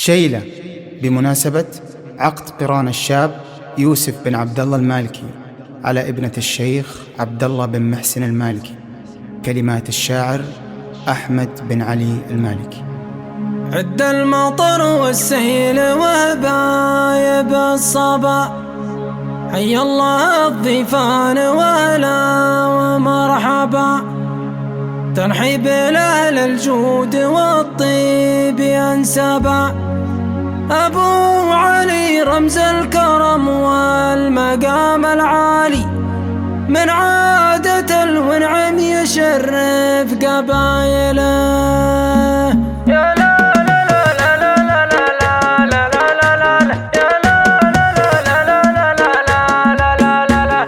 شيلة بمناسبة عقد قران الشاب يوسف بن عبد الله المالكي على ابنة الشيخ عبد الله بن محسن المالكي. كلمات الشاعر أحمد بن علي المالكي. عد المطر والسيل وهبايب الصبا، حي الله الضيفان وهلا ومرحبا، ترحيب لأهل الجود والطيب ينسبا، أبو علي رمز الكرم والمقام العالي، من عادة الونعم يشرف قبايله. يا لا لا لا لا لا لا لا لا لا لا يا لا لا لا لا لا لا لا لا لا لا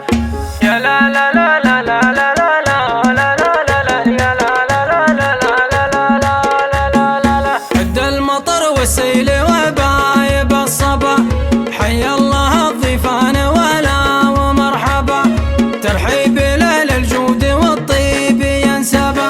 يا لا لا لا لا لا لا لا لا يا لا لا لا لا لا لا لا. عد المطر والسيل وهبايب الصبا، حي الله الضيفان وهلا ومرحبا، ترحيب لأهل الجود والطيب ينسبا،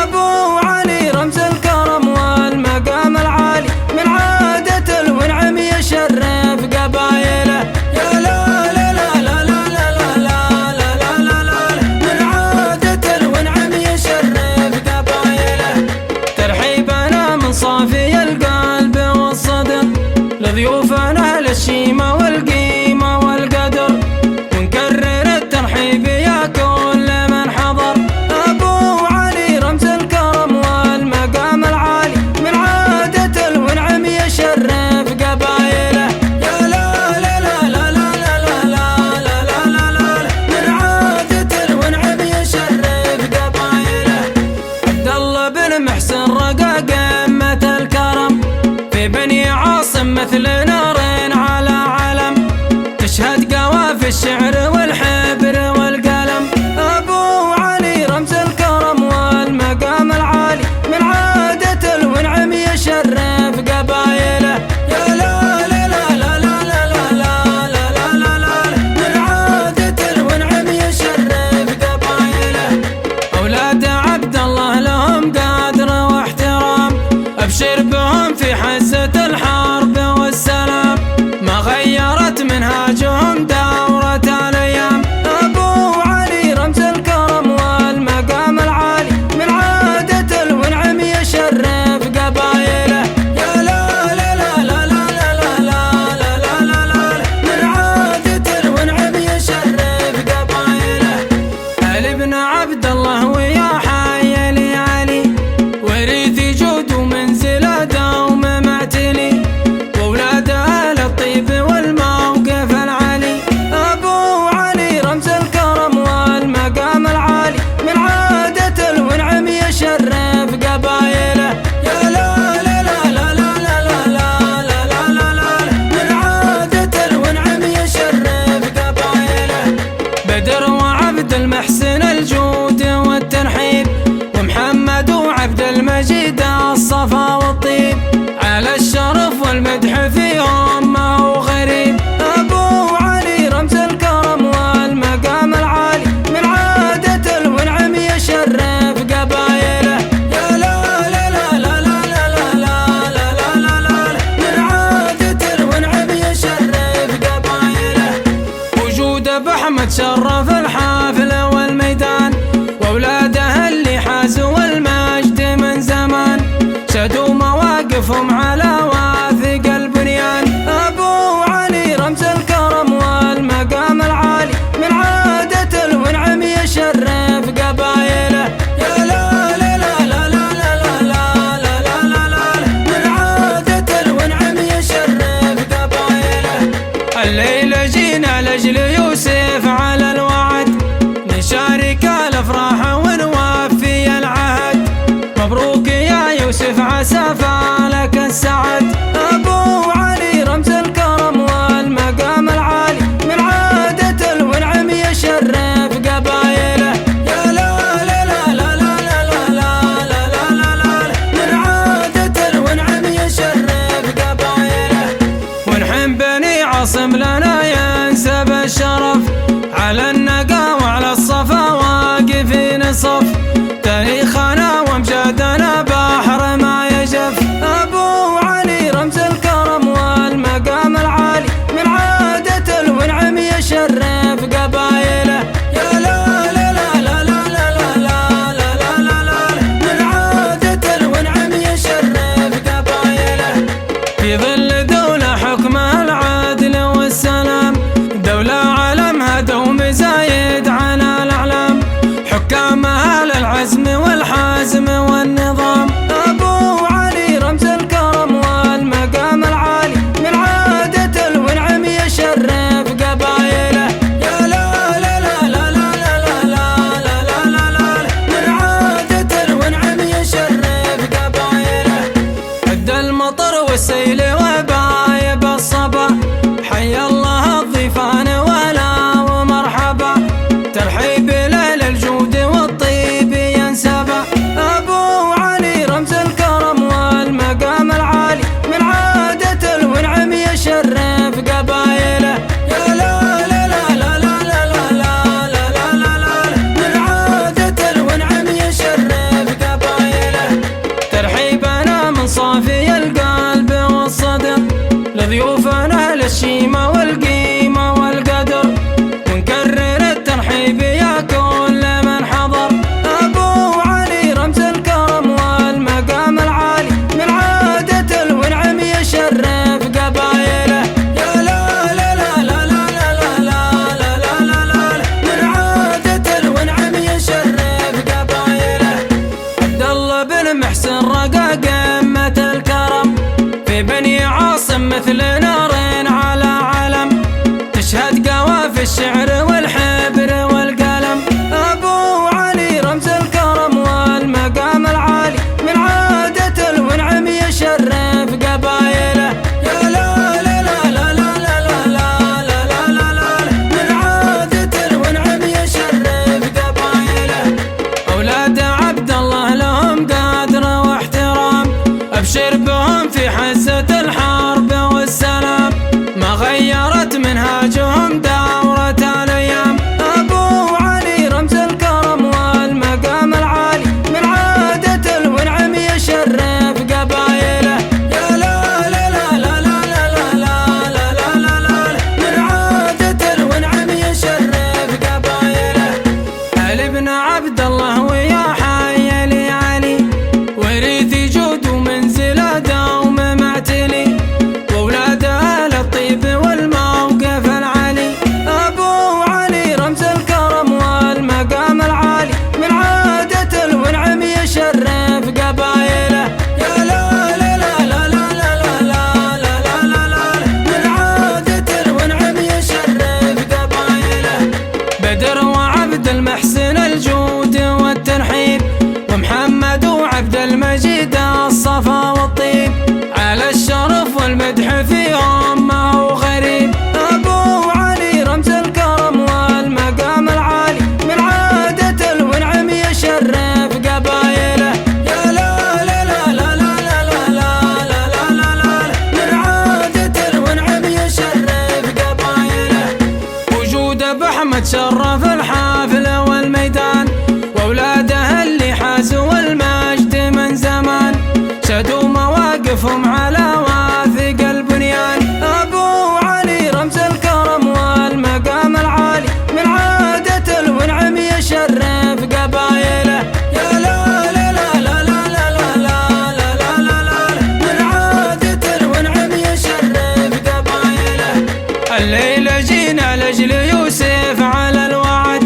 أبو علي رمز الكرم والمقام العالي، من عادة الونعم يشرف قبايله. يا لا لا لا لا لا لا لا لا لا لا من عادة الونعم يشرف قبايله، ترحيبنا من صافي القلب والصدر لضيوفنا أهل الشيمة والقيمة والقدر، ونكرر الترحيب يا كل من حضر، أبو علي رمز الكرم والمقام العالي، من عادة الونعم يشرف قبايله. يا لا لا لا لا لا لا لا لا لا لا من عادة الونعم يشرف قبايله. عبد الله بن محسن رقا قمة الكرم، في بني عاصم مثل نار على علم، تشهد قوافي الشعر والحبر والقلم، أبو علي رمز الكرم والمقام العالي، من عادة الونعم يشرف قبايله. يا لا لا لا لا لا لا لا لا لا لا من عادة الونعم يشرف قبايله. أولاد عبد الله لهم قدر واحترام، أبشر بهم في حزة الحرب والسلام، ما غيرت منهاجهم دورة الأيام، أبو علي رمز الكرم والمقام العالي، من عادة الونعم يشرف قبايله. يا لا لا لا لا لا لا لا لا لا لا من عادة الونعم يشرف قبايله. علي بن عبد الله ويا حي علي، ورثي جود ومنزله دوم معتلي، وولاد أهل الطيب والموقف العالي، أبو علي رمز الكرم والمقام العالي، من عادة الونعم يشرف قبايله. يا لا لا لا لا لا لا لا لا لا لا من عادة الونعم يشرف قبايله. بدر وعبد المحسن الجود والترحيب، ومحمد وعبد المجيد الصفا والطيب، على الشرف والمدح فيهم ما هو غريب، أبو علي رمز الكرم والمقام العالي، من عادة الونعم يشرف قبايله. يا لا لا لا لا لا لا لا لا لا لا من عادة الونعم يشرف قبايله. وجود أبو أحمد شرف الحافل والميدان، وأولاده اللي حازوا المجد من زمان، شهدوا مواقفهم على واثق البنيان، أبو علي رمز الكرم والمقام العالي، من عادة الونعم يشرف قبايله. يا لا لا لا لا لا لا لا لا لا لا من عادة الونعم يشرف قبايله. الليلة جينا لأجل يوسف على الوعد، نشارك الأفراح ونوفي العهد، مبروك يا يوسف عسى فالك السعد، أبو علي رمز الكرم والمقام العالي، من عادة الونعم يشرف قبايله. يا لا لا لا لا لا لا لا لا لا من عادة الونعم يشرف قبايله. ونحن بني عاصم لنا ينسب الشرف، على النقا وعلى الصفا واقفين صف، تاريخنا وامجادنا بحر ما يجف، أبو علي رمز عاصم مثل نار على علم، تشهد قوافي الشعر والحبر والقلم. أبو علي رمز الكرم والمقام العالي، من عادة الونعم يشرف قبايله. يا لا لا لا لا لا لا لا لا لا لا، من عادة الونعم يشرف قبايله. أولاد عبد الله لهم قدر واحترام، أبشر بهم في حزة الحرب والسلام، ما غيرت منهاجهم دورة الأيام. أبو علي رمز الكرم والمقام العالي، من عادة الونعم يشرف قبايله. يا لا لا لا لا لا لا لا لا لا لا، من عادة الونعم يشرف قبايله. علي بن عبد الله ويا حي لي علي، وريثي جود ومنزله دوم معتلي، وولاده للطيب والموقف العلي. أبو علي رمز الكرم والمقام العالي، من عادة الونعم يشرف قبايله. يا لا لا لا لا لا لا لا لا لا لا، من عادة الونعم يشرف قبايله. بدر وعبد المحسن الجود والترحيب، ومحمد وعبد المجيد الصفا والطيب، على الشرف والمدح فيهم ما هو غريب. أبو علي رمز الكرم والمقام العالي، من عادة الونعم يشرف قبايله. يا لا لا لا لا لا لا لا لا لا لا، من عادة الونعم يشرف قبايله. وجود أبو أحمد شرف الحافل والميدان، وأولاده اللي حازوا المجد من زمان، شدوا مواقفهم على واثق البنيان. أبو علي رمز الكرم والمقام العالي، من عادة الونعم يشرف قبايله. يا لا لا لا لا لا لا لا لا لا لا، من عادة الونعم يشرف قبايله. الليلة جينا لأجل يوسف على الوعد،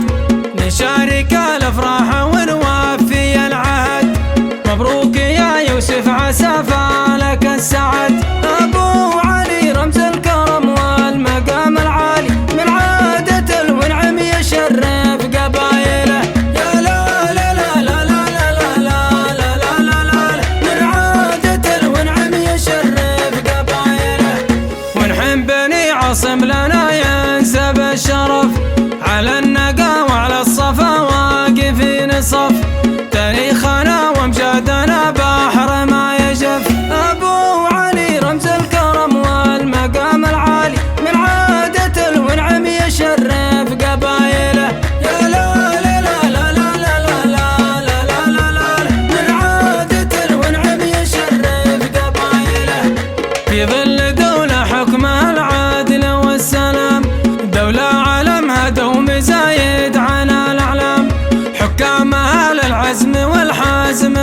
نشارك الأفراح ونوفي العهد. مبروك يا يوسف عسى فالك السعد. أبو علي رمز الكرم والمقام العالي، من عادة الونعم يشرف قبايله. يا لا لا لا لا لا لا لا لا لا لا، من عادة الونعم يشرف قبايله. ونحن بني عاصم لنا ينسب الشرف، على النقا وعلى الصفا واقفين صف، تاريخنا وامجادنا بحر ما يجف. أبو علي رمز الكرم والمقام العالي، من عادة الونعم يشرف قبايله. يا لا لا لا لا لا لا لا لا لا لا، من عادة الونعم يشرف قبايله. في ظل دولة حكمها العدل والسلام، دولة علمها دوم زايد عن الأعلام، حكامها للعزم والحزم